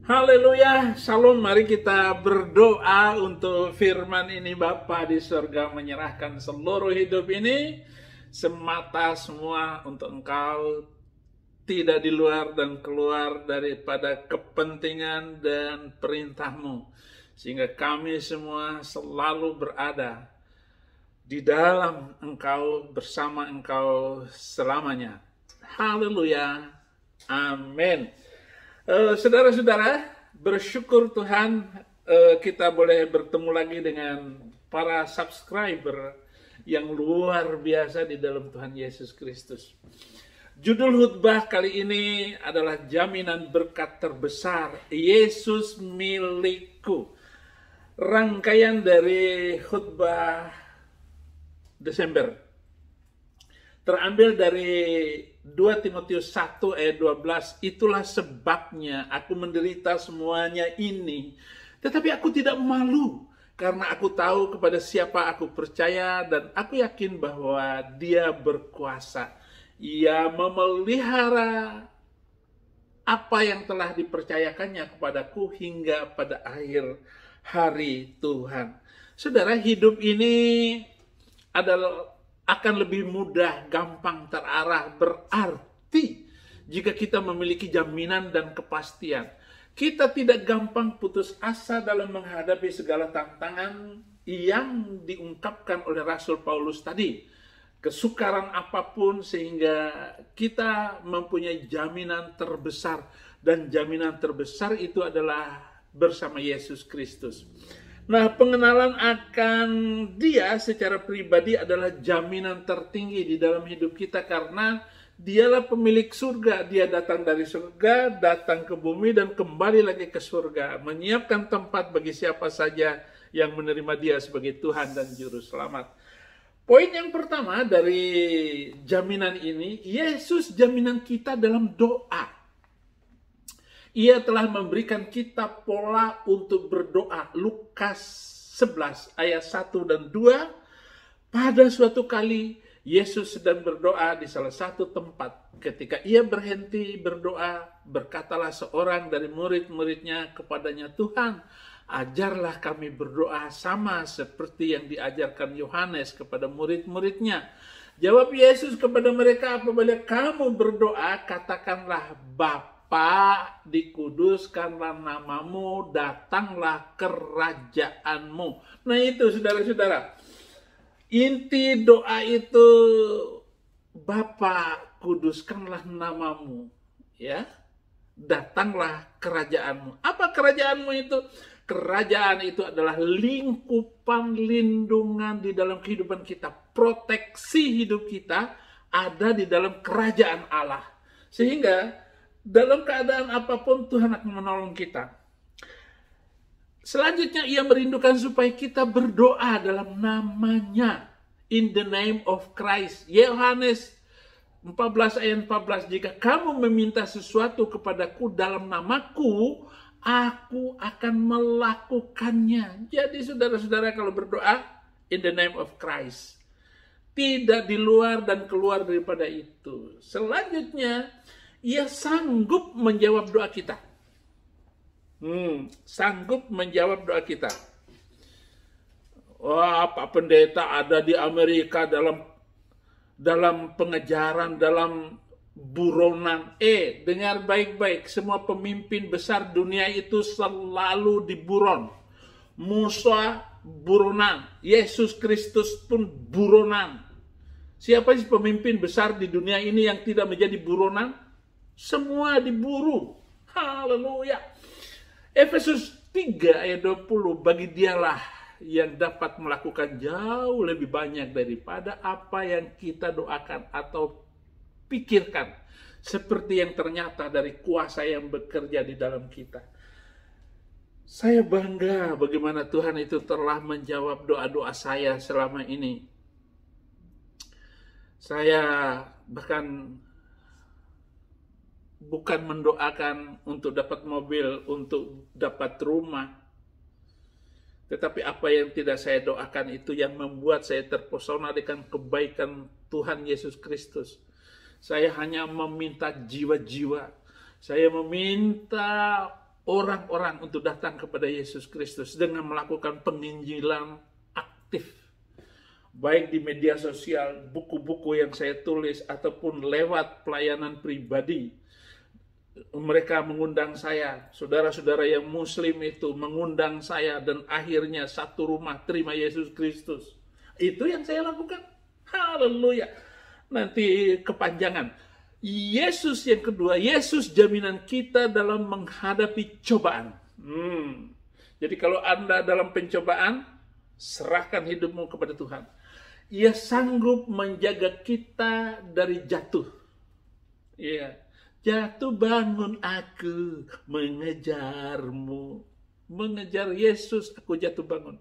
Haleluya, Shalom. Mari kita berdoa untuk firman ini. Bapa di surga, menyerahkan seluruh hidup ini semata semua untuk Engkau, tidak di luar dan keluar daripada kepentingan dan perintah-Mu, sehingga kami semua selalu berada di dalam Engkau, bersama Engkau selamanya. Haleluya, amin. Saudara-saudara, bersyukur Tuhan kita boleh bertemu lagi dengan para subscriber yang luar biasa di dalam Tuhan Yesus Kristus. Judul khutbah kali ini adalah jaminan berkat terbesar, Yesus milikku. Rangkaian dari khutbah Desember. Terambil dari 2 Timotius 1 ayat 12, itulah sebabnya aku menderita semuanya ini. Tetapi aku tidak malu, karena aku tahu kepada siapa aku percaya dan aku yakin bahwa Dia berkuasa. Ia memelihara apa yang telah dipercayakannya kepadaku hingga pada akhir hari Tuhan. Saudara, hidup ini akan lebih mudah, gampang terarah, berarti jika kita memiliki jaminan dan kepastian. Kita tidak gampang putus asa dalam menghadapi segala tantangan yang diungkapkan oleh Rasul Paulus tadi. Kesukaran apapun, sehingga kita mempunyai jaminan terbesar. Dan jaminan terbesar itu adalah bersama Yesus Kristus. Nah, pengenalan akan Dia secara pribadi adalah jaminan tertinggi di dalam hidup kita, karena Dialah pemilik surga. Dia datang dari surga, datang ke bumi dan kembali lagi ke surga, menyiapkan tempat bagi siapa saja yang menerima Dia sebagai Tuhan dan Juru Selamat. Poin yang pertama dari jaminan ini, Yesus jaminan kita dalam doa. Ia telah memberikan kita pola untuk berdoa. Lukas 11 ayat 1 dan 2. Pada suatu kali Yesus sedang berdoa di salah satu tempat. Ketika ia berhenti berdoa, berkatalah seorang dari murid-muridnya kepadanya, "Tuhan, ajarlah kami berdoa sama seperti yang diajarkan Yohanes kepada murid-muridnya." Jawab Yesus kepada mereka, "Apabila kamu berdoa, katakanlah, Bapa, dikuduskanlah namamu, datanglah kerajaanmu." Nah itu saudara-saudara, inti doa itu, Bapa, kuduskanlah namamu, ya, datanglah kerajaanmu. Apa kerajaanmu itu? Kerajaan itu adalah lingkupan lindungan di dalam kehidupan kita. Proteksi hidup kita ada di dalam kerajaan Allah. Sehingga dalam keadaan apapun Tuhan akan menolong kita. Selanjutnya ia merindukan supaya kita berdoa dalam namanya. In the name of Christ. Yohanes 14 ayat 14. Jika kamu meminta sesuatu kepadaku dalam namaku, aku akan melakukannya. Jadi saudara-saudara, kalau berdoa in the name of Christ, tidak di luar dan keluar daripada itu. Selanjutnya, ia sanggup menjawab doa kita. Sanggup menjawab doa kita. Wah, Pak Pendeta ada di Amerika dalam pengejaran, dalam buronan. Dengar baik-baik, semua pemimpin besar dunia itu selalu diburon. Musa buronan, Yesus Kristus pun buronan. Siapa sih pemimpin besar di dunia ini yang tidak menjadi buronan? Semua diburu. Haleluya. Efesus 3 ayat 20, bagi Dialah yang dapat melakukan jauh lebih banyak daripada apa yang kita doakan atau pikirkan, seperti yang ternyata dari kuasa yang bekerja di dalam kita. Saya bangga bagaimana Tuhan itu telah menjawab doa-doa saya selama ini. Saya bahkan bukan mendoakan untuk dapat mobil, untuk dapat rumah. Tetapi apa yang tidak saya doakan itu yang membuat saya terpesona dengan kebaikan Tuhan Yesus Kristus. Saya hanya meminta jiwa-jiwa. Saya meminta orang-orang untuk datang kepada Yesus Kristus dengan melakukan penginjilan aktif. Baik di media sosial, buku-buku yang saya tulis, ataupun lewat pelayanan pribadi. Mereka mengundang saya, saudara-saudara yang muslim itu mengundang saya, dan akhirnya satu rumah terima Yesus Kristus. Itu yang saya lakukan. Haleluya. Nanti kepanjangan. Yesus yang kedua, Yesus jaminan kita dalam menghadapi cobaan. Jadi kalau Anda dalam pencobaan, serahkan hidupmu kepada Tuhan. Ia sanggup menjaga kita dari jatuh. Iya. Jatuh bangun aku mengejarmu. Mengejar Yesus aku jatuh bangun.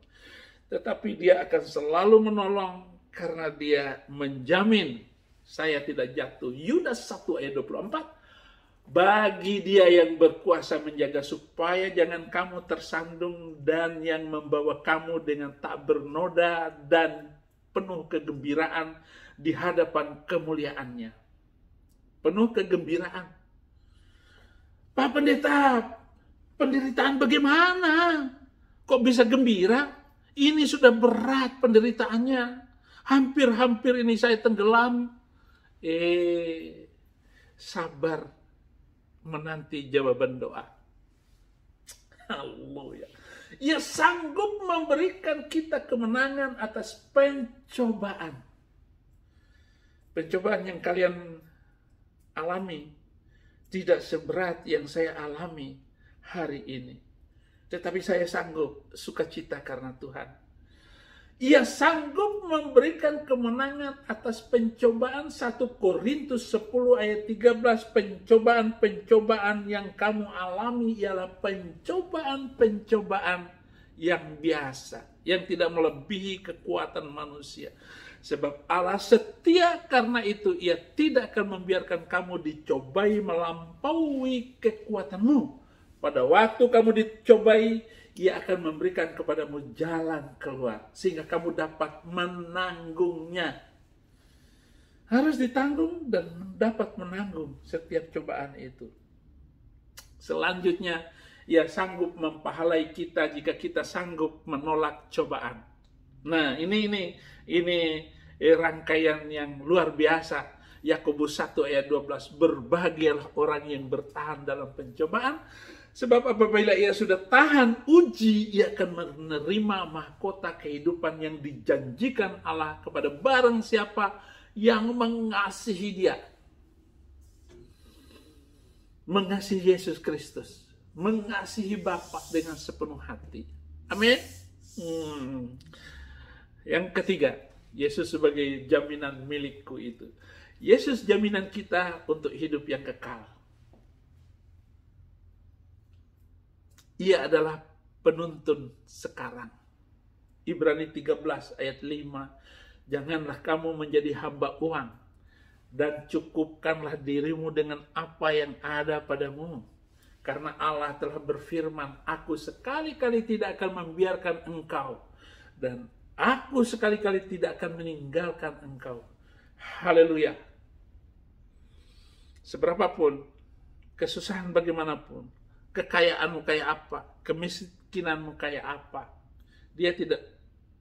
Tetapi dia akan selalu menolong karena dia menjamin saya tidak jatuh. Yudas 1 ayat 24. Bagi dia yang berkuasa menjaga supaya jangan kamu tersandung, dan yang membawa kamu dengan tak bernoda dan penuh kegembiraan di hadapan kemuliaannya. Penuh kegembiraan. Pak Pendeta, penderitaan bagaimana? Kok bisa gembira? Ini sudah berat penderitaannya. Hampir-hampir ini saya tenggelam. Sabar menanti jawaban doa. Haleluya. Ia sanggup memberikan kita kemenangan atas pencobaan. Pencobaan yang kalian alami tidak seberat yang saya alami hari ini. Tetapi saya sanggup sukacita karena Tuhan. Ia sanggup memberikan kemenangan atas pencobaan. 1 Korintus 10 ayat 13. Pencobaan-pencobaan yang kamu alami ialah pencobaan-pencobaan yang biasa, yang tidak melebihi kekuatan manusia. Sebab Allah setia, karena itu ia tidak akan membiarkan kamu dicobai melampaui kekuatanmu. Pada waktu kamu dicobai, ia akan memberikan kepadamu jalan keluar, sehingga kamu dapat menanggungnya. Harus ditanggung dan dapat menanggung setiap cobaan itu. Selanjutnya, ia sanggup mempahalai kita jika kita sanggup menolak cobaan. Nah, ini rangkaian yang luar biasa. Yakobus 1 ayat 12. Berbahagialah orang yang bertahan dalam pencobaan, sebab apabila ia sudah tahan uji, ia akan menerima mahkota kehidupan yang dijanjikan Allah kepada barang siapa yang mengasihi dia. Mengasihi Yesus Kristus. Mengasihi Bapa dengan sepenuh hati. Amin. Yang ketiga, Yesus sebagai jaminan milikku itu. Yesus jaminan kita untuk hidup yang kekal. Ia adalah penuntun sekarang. Ibrani 13 ayat 5. Janganlah kamu menjadi hamba uang, dan cukupkanlah dirimu dengan apa yang ada padamu. Karena Allah telah berfirman, aku sekali-kali tidak akan membiarkan engkau, dan aku sekali-kali tidak akan meninggalkan engkau. Haleluya. Seberapapun, kesusahan bagaimanapun, kekayaanmu kayak apa, kemiskinanmu kayak apa, dia tidak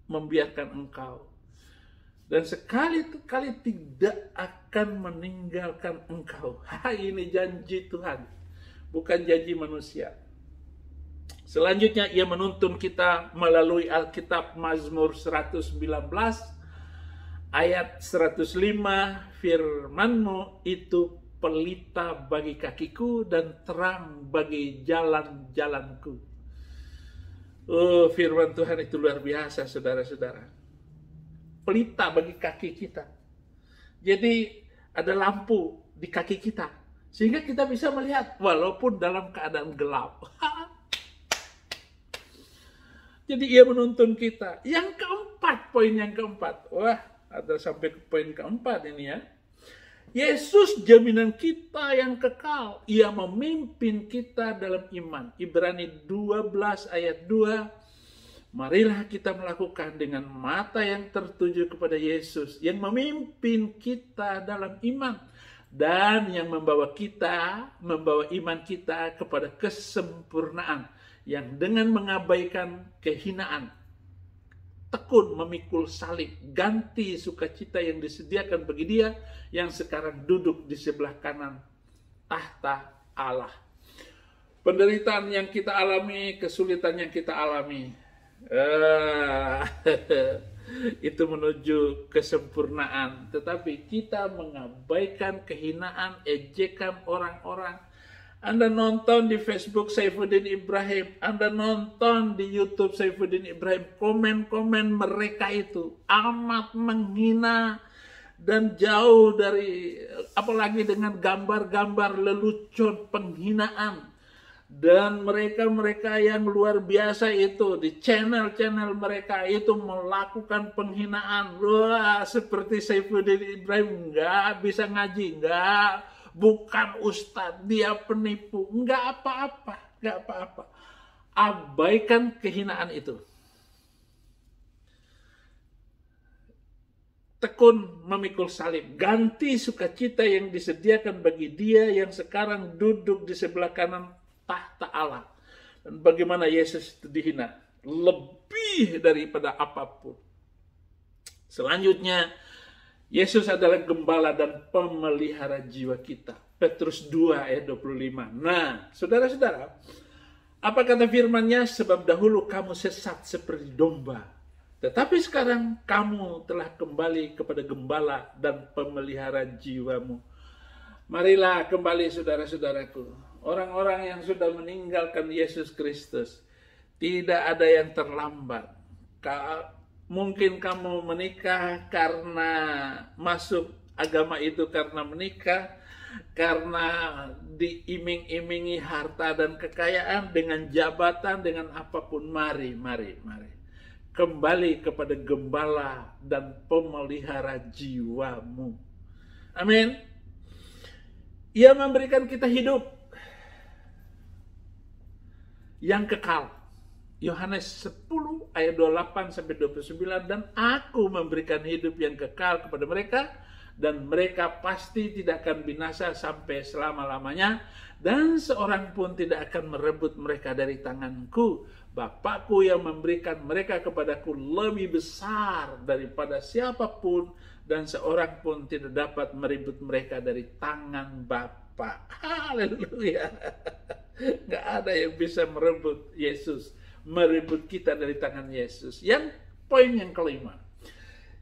membiarkan engkau. Dan sekali-kali tidak akan meninggalkan engkau. Ini janji Tuhan, bukan janji manusia. Selanjutnya, ia menuntun kita melalui Alkitab Mazmur 119 ayat 105. Firman-Mu itu pelita bagi kakiku dan terang bagi jalan-jalanku. Oh, firman Tuhan itu luar biasa, saudara-saudara. Pelita bagi kaki kita. Jadi ada lampu di kaki kita, sehingga kita bisa melihat walaupun dalam keadaan gelap. Jadi ia menuntun kita. Yang keempat, poin yang keempat. Wah, ada sampai ke poin keempat ini ya. Yesus jaminan kita yang kekal. Ia memimpin kita dalam iman. Ibrani 12 ayat 2. Marilah kita melakukan dengan mata yang tertuju kepada Yesus, yang memimpin kita dalam iman, dan yang membawa iman kita kepada kesempurnaan, yang dengan mengabaikan kehinaan, tekun memikul salib, ganti sukacita yang disediakan bagi Dia yang sekarang duduk di sebelah kanan tahta Allah. Penderitaan yang kita alami, kesulitan yang kita alami, itu menuju kesempurnaan. Tetapi kita mengabaikan kehinaan, ejekan orang-orang. Anda nonton di Facebook Saifuddin Ibrahim, Anda nonton di YouTube Saifuddin Ibrahim, komen-komen mereka itu amat menghina dan jauh dari, apalagi dengan gambar-gambar lelucon penghinaan. Dan mereka-mereka yang luar biasa itu di channel-channel mereka itu melakukan penghinaan. Wah, seperti Saifuddin Ibrahim nggak bisa ngaji, bukan ustadz, dia penipu, nggak apa-apa. Abaikan kehinaan itu. Tekun memikul salib, ganti sukacita yang disediakan bagi Dia yang sekarang duduk di sebelah kanan tahta Allah. Dan bagaimana Yesus itu dihina lebih daripada apapun. Selanjutnya, Yesus adalah gembala dan pemelihara jiwa kita. Petrus 2 ayat 25. Nah, saudara-saudara, apa kata firman-Nya? Sebab dahulu kamu sesat seperti domba, tetapi sekarang kamu telah kembali kepada gembala dan pemelihara jiwamu. Marilah kembali, saudara-saudaraku. Orang-orang yang sudah meninggalkan Yesus Kristus, tidak ada yang terlambat. Mungkin kamu menikah karena masuk agama itu karena menikah, karena diiming-imingi harta dan kekayaan, dengan jabatan, dengan apapun. Mari. Kembali kepada gembala dan pemelihara jiwamu. Amin. Ia memberikan kita hidup yang kekal. Yohanes 10 ayat 28-29, dan aku memberikan hidup yang kekal kepada mereka, dan mereka pasti tidak akan binasa sampai selama-lamanya, dan seorang pun tidak akan merebut mereka dari tanganku. Bapakku yang memberikan mereka kepadaku lebih besar daripada siapapun, dan seorang pun tidak dapat merebut mereka dari tangan Bapa. Haleluya. Nggak ada yang bisa merebut Yesus, merebut kita dari tangan Yesus. Yang poin yang kelima,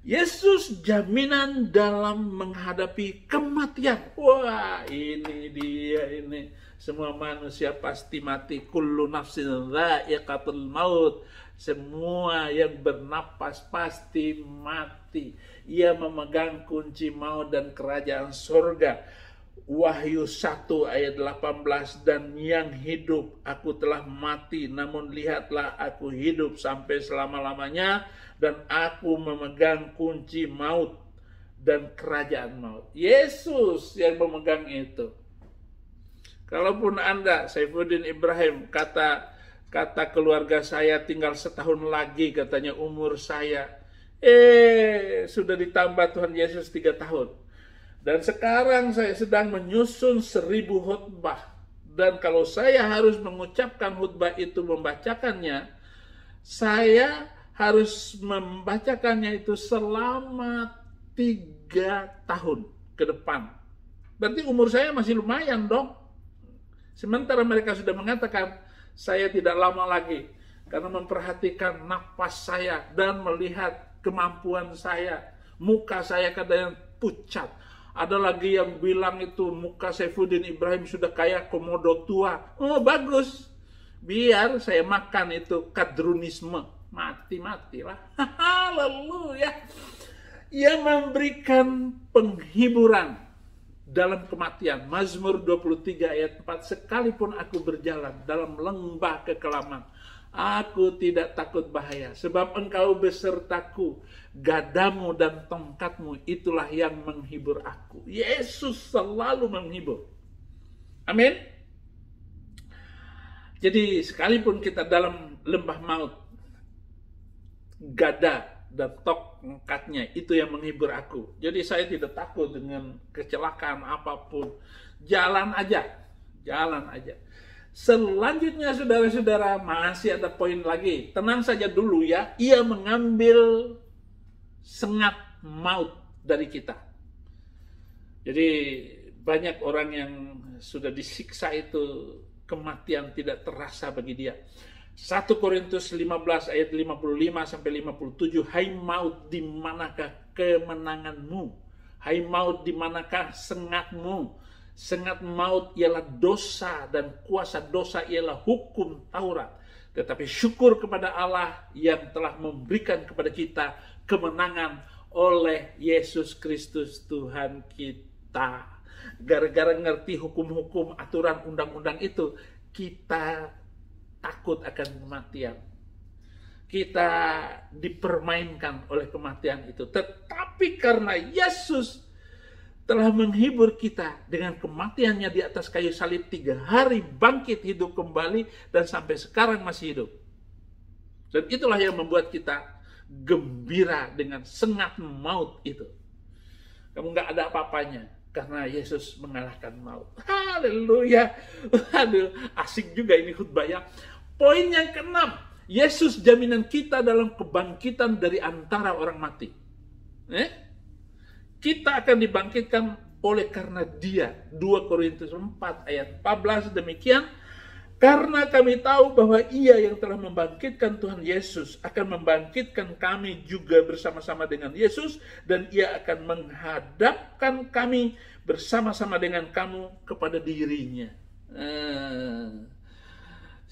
Yesus jaminan dalam menghadapi kematian. Wah, ini dia ini. Semua manusia pasti mati. Kullu nafsin dha'iqatul maut. Semua yang bernapas pasti mati. Ia memegang kunci maut dan kerajaan surga. Wahyu 1 ayat 18, dan yang hidup, aku telah mati, namun lihatlah aku hidup sampai selama-lamanya, dan aku memegang kunci maut dan kerajaan maut. Yesus yang memegang itu. Kalaupun Anda, Saifuddin Ibrahim, kata keluarga saya tinggal setahun lagi, katanya umur saya, sudah ditambah Tuhan Yesus 3 tahun. Dan sekarang saya sedang menyusun 1000 khutbah. Dan kalau saya harus mengucapkan khutbah itu, membacakannya, saya harus membacakannya itu selama 3 tahun ke depan. Berarti umur saya masih lumayan dong. Sementara mereka sudah mengatakan, saya tidak lama lagi. Karena memperhatikan napas saya dan melihat kemampuan saya. Muka saya kadang pucat. Ada lagi yang bilang itu muka Saifuddin Ibrahim sudah kayak komodo tua. Oh, bagus. Biar saya makan itu kadrunisme. Mati-matilah. Haleluya. Ia memberikan penghiburan dalam kematian. Mazmur 23 ayat 4. Sekalipun aku berjalan dalam lembah kekelaman, aku tidak takut bahaya, sebab engkau besertaku, gadamu dan tongkatmu itulah yang menghibur aku. Yesus selalu menghibur. Amin. Jadi sekalipun kita dalam lembah maut, gada dan tongkatnya itu yang menghibur aku. Jadi saya tidak takut dengan kecelakaan apapun. Jalan aja. Selanjutnya saudara-saudara, masih ada poin lagi. Tenang saja dulu ya. Ia mengambil sengat maut dari kita. Jadi banyak orang yang sudah disiksa itu, kematian tidak terasa bagi dia. 1 Korintus 15 ayat 55 sampai 57, hai maut, di manakah kemenanganmu? Hai maut, di manakah sengatmu? Sengat maut ialah dosa, dan kuasa dosa ialah hukum Taurat. Tetapi syukur kepada Allah yang telah memberikan kepada kita kemenangan oleh Yesus Kristus Tuhan kita. Gara-gara ngerti hukum-hukum, aturan, undang-undang itu, kita takut akan kematian. Kita dipermainkan oleh kematian itu. Tetapi karena Yesus telah menghibur kita dengan kematiannya di atas kayu salib, 3 hari bangkit hidup kembali, dan sampai sekarang masih hidup. Dan itulah yang membuat kita gembira dengan sengat maut itu. Kamu nggak ada apa-apanya karena Yesus mengalahkan maut. Haleluya. Aduh, asik juga ini khutbah ya. Poin yang ke-6, Yesus jaminan kita dalam kebangkitan dari antara orang mati. Kita akan dibangkitkan oleh karena Dia. 2 Korintus 4 ayat 14 demikian. Karena kami tahu bahwa Ia yang telah membangkitkan Tuhan Yesus akan membangkitkan kami juga bersama-sama dengan Yesus, dan Ia akan menghadapkan kami bersama-sama dengan kamu kepada dirinya.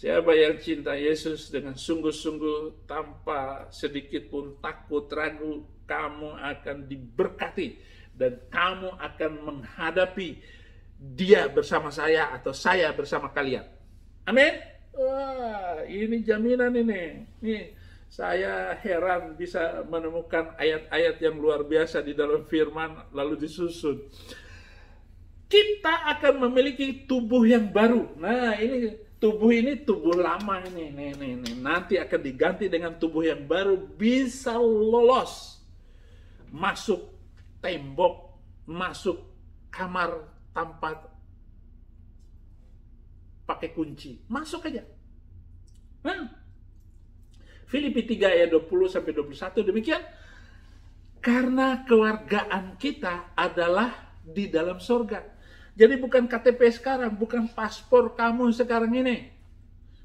Siapa yang cinta Yesus dengan sungguh-sungguh tanpa sedikit pun takut ragu, kamu akan diberkati dan kamu akan menghadapi Dia bersama saya atau saya bersama kalian. Amin. Wah, ini jaminan ini. Nih, saya heran bisa menemukan ayat-ayat yang luar biasa di dalam firman lalu disusun. Kita akan memiliki tubuh yang baru. Nah, ini tubuh lama ini. Nanti akan diganti dengan tubuh yang baru, bisa lolos masuk tembok, masuk kamar tanpa pakai kunci. Masuk aja. Filipi 3 ayat 20 sampai 21 demikian. Karena kewargaan kita adalah di dalam sorga. Jadi bukan KTP sekarang, bukan paspor kamu sekarang ini.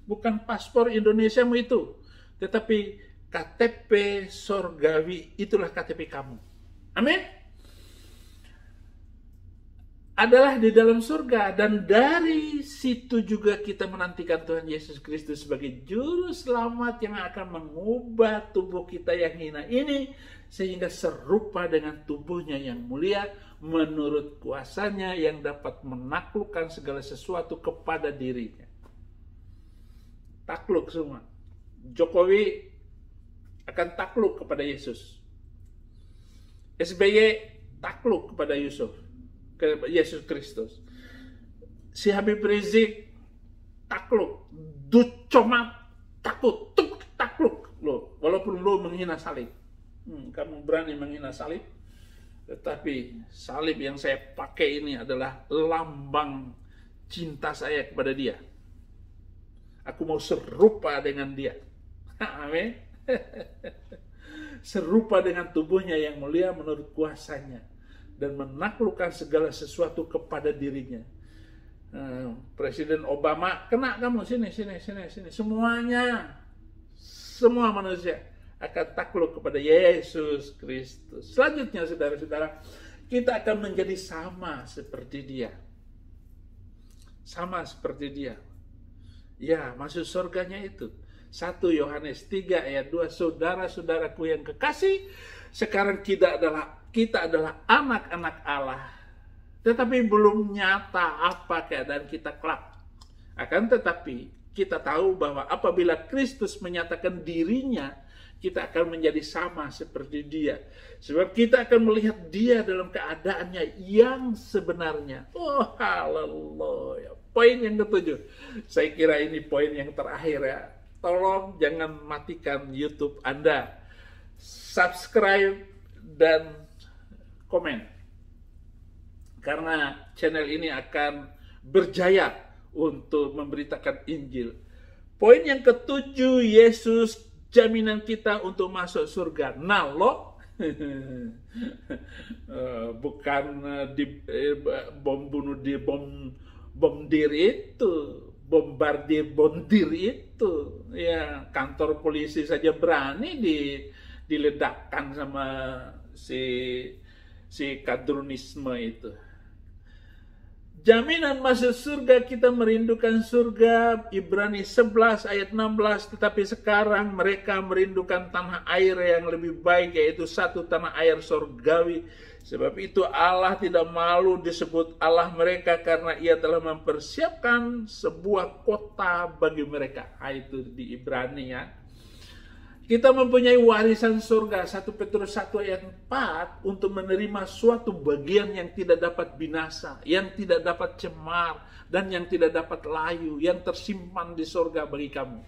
Bukan paspor Indonesiamu itu. Tetapi KTP sorgawi, itulah KTP kamu. Amin. Adalah di dalam surga, dan dari situ juga kita menantikan Tuhan Yesus Kristus sebagai juru selamat yang akan mengubah tubuh kita yang hina ini sehingga serupa dengan tubuhnya yang mulia menurut kuasanya yang dapat menaklukkan segala sesuatu kepada dirinya. Takluk semua. Jokowi akan takluk kepada Yesus. SBY takluk kepada Yesus Kristus. Si Habib Rizik takluk. Ducomat takluk. Loh, walaupun lo menghina salib. Kamu berani menghina salib? Tetapi salib yang saya pakai ini adalah lambang cinta saya kepada Dia. Aku mau serupa dengan Dia. Amin. Serupa dengan tubuhnya yang mulia menurut kuasanya, dan menaklukkan segala sesuatu kepada dirinya. Presiden Obama, kena kamu sini. Semuanya, semua manusia akan takluk kepada Yesus Kristus. Selanjutnya saudara-saudara, kita akan menjadi sama seperti Dia. Sama seperti Dia. Ya, masuk surganya itu. 1 Yohanes 3 ayat 2, saudara-saudaraku yang kekasih, sekarang kita adalah anak-anak Allah. Tetapi belum nyata apa keadaan kita kelak. Akan tetapi kita tahu bahwa apabila Kristus menyatakan dirinya, kita akan menjadi sama seperti Dia. Sebab kita akan melihat Dia dalam keadaannya yang sebenarnya. Oh, haleluya. Poin yang ke-7. Saya kira ini poin yang terakhir ya. Tolong jangan matikan YouTube Anda. subscribe, dan komen. Karena channel ini akan berjaya untuk memberitakan Injil. Poin yang ketujuh, Yesus jaminan kita untuk masuk surga. Nah lo, bukan bom bunuh diri, bom diri itu, bondir itu, ya kantor polisi saja berani diledakkan sama si kadrunisme itu. Jaminan masuk surga, kita merindukan surga. Ibrani 11 ayat 16, tetapi sekarang mereka merindukan tanah air yang lebih baik, yaitu satu tanah air surgawi. Sebab itu Allah tidak malu disebut Allah mereka, karena ia telah mempersiapkan sebuah kota bagi mereka. Itu di Ibrani ya. Kita mempunyai warisan surga, 1 Petrus 1 ayat 4, untuk menerima suatu bagian yang tidak dapat binasa, yang tidak dapat cemar, dan yang tidak dapat layu, yang tersimpan di surga bagi kamu.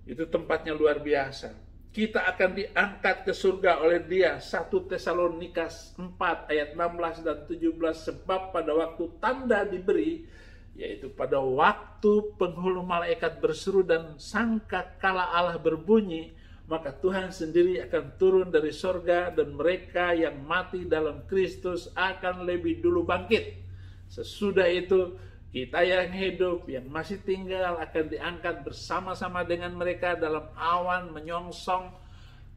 Itu tempatnya luar biasa. Kita akan diangkat ke surga oleh Dia, 1 Tesalonika 4 ayat 16 dan 17, sebab pada waktu tanda diberi, yaitu pada waktu penghulu malaikat berseru dan sangkakala Allah berbunyi, maka Tuhan sendiri akan turun dari sorga, dan mereka yang mati dalam Kristus akan lebih dulu bangkit. Sesudah itu kita yang hidup, yang masih tinggal, akan diangkat bersama-sama dengan mereka dalam awan menyongsong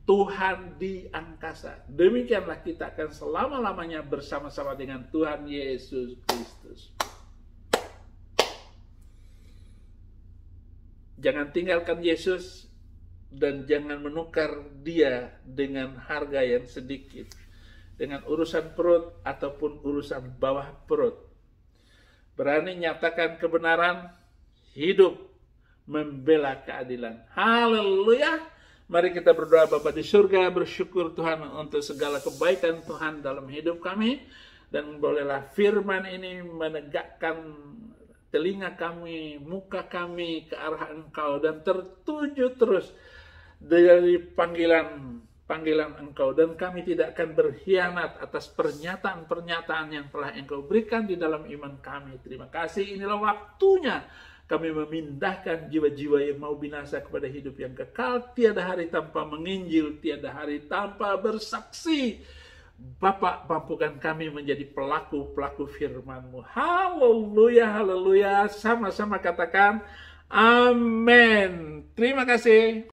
Tuhan di angkasa. Demikianlah kita akan selama-lamanya bersama-sama dengan Tuhan Yesus Kristus. Jangan tinggalkan Yesus dan jangan menukar Dia dengan harga yang sedikit, dengan urusan perut ataupun urusan bawah perut. Berani nyatakan kebenaran, hidup membela keadilan. Haleluya. Mari kita berdoa. Bapa di surga, bersyukur Tuhan untuk segala kebaikan Tuhan dalam hidup kami, dan bolehlah firman ini menegakkan telinga kami, muka kami ke arah Engkau, dan tertuju terus dari panggilan Engkau, dan kami tidak akan berkhianat atas pernyataan-pernyataan yang telah Engkau berikan di dalam iman kami. Terima kasih, inilah waktunya kami memindahkan jiwa-jiwa yang mau binasa kepada hidup yang kekal. Tiada hari tanpa menginjil, tiada hari tanpa bersaksi. Bapak, mampukan kami menjadi pelaku-pelaku firman-Mu. Haleluya, haleluya. Sama-sama katakan amin. Terima kasih.